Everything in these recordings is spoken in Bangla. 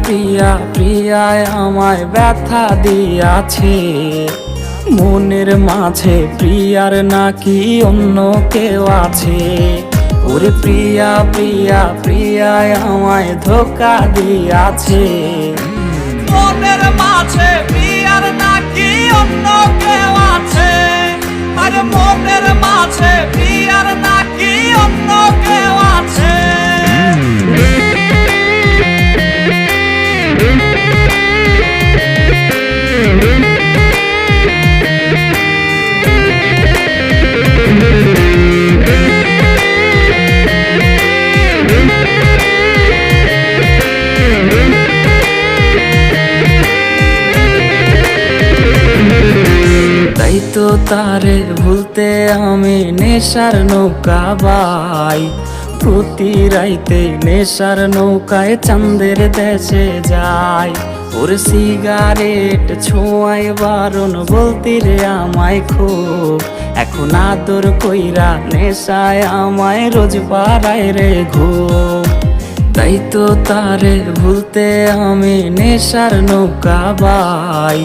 প্রিয়া প্রিয়ায় আমায় ব্যথা দিয়াছে, মনের মাঝে প্রিয়ার নাকি অন্য কেউ আছে। ওরে প্রিয়া প্রিয়া প্রিয়ায় আমায় ধোঁকা দিয়াছে, মনের মাঝে প্রিয়ার নাকি অন্য কেউ আছে। আরে মনের মাঝে প্রিয়ার নাকি অন্য কেউ আছে। তাই তো তারে ভুলতে আমি নেশার নৌকা বাই, প্রতি রাইতে নেশার নৌকায় চাঁদের দেশে যাই। ওর সিগারেট ছোঁয়ায় বারণ বলতে রে আমায় খুব, এখন আদর কইরা নেশায় আমায় রোজ পাড়ায় রে ঘুম। তাই তো তারে ভুলতে আমি নেশার নৌকা বাই,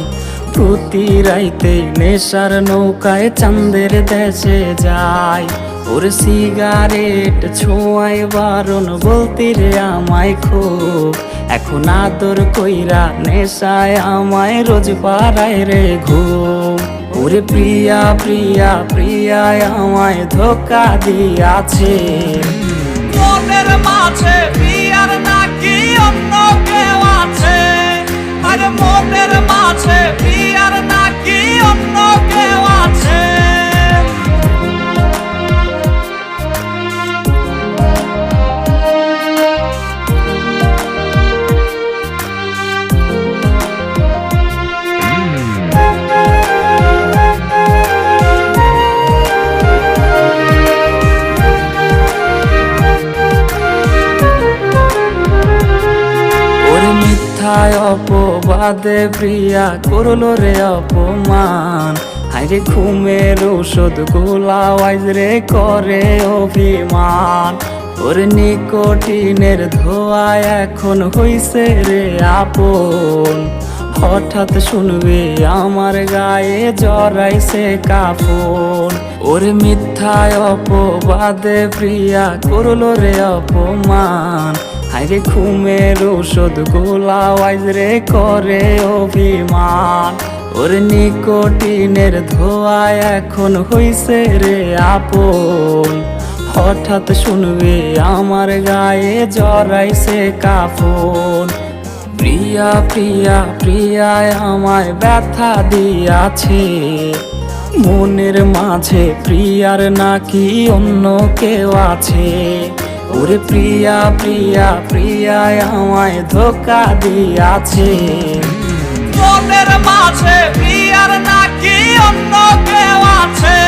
প্রতি রাইতে নেশার নৌকায় চাঁদের দেশে যাই। ওর সিগারেট ছোঁয়ায় বারণ বলতে রে আমায় খুব, এখন আদর কইরা নেশায় আমায় রোজ পাড়ায় রে ঘুম। ওরে প্রিয়া প্রিয়া প্রিয়ায় আমায় ধোঁকা দিয়াছে, মনের মাঝে প্রিয়ার নাকি অন্য কেউ আছে। আরে মনের মাঝে প্রিয়ার নাকি অন্য কেউ আছে। মিথ্যায় অপবাদে প্রিয়া করলো রে অপমান, হাইরে ঘুমের ঔষধ গোলাওয়াইজ রে করে অভিমান। ওর নিকোটিনের ধোঁয়ায় এখন হইছে রে আপন, হঠাৎ শুনবে আমার গায়ে জড়াইছে কাফন। ওর মিথ্যায় অপবাদে প্রিয়া করলো রে অপমান, হাইরে ঘুমের ঔষধ গোলাওয়াইজ রে করে অভিমান। ওর নিকোটিনের ধোঁয়ায় এখন হইছে রে আপন, হঠাৎ শুনবে আমার গায়ে জড়াইছে কাফন। প্রিয়া প্রিয়া প্রিয়ায় আমায় ব্যথা দিয়াছে, মনের মাঝে প্রিয়ার নাকি অন্য কেউ আছে। ওরে প্রিয়া প্রিয়া প্রিয়ায় আমায় ধোঁকা দিয়াছে, মনের মাঝে প্রিয়ার নাকি অন্য কেউ আছে।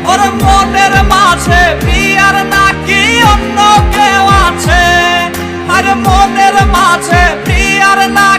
ওর মনের মাঝে প্রিয়ার নাকি অন্য কেউ আছে। আরে মনের মাঝে প্রিয়ার না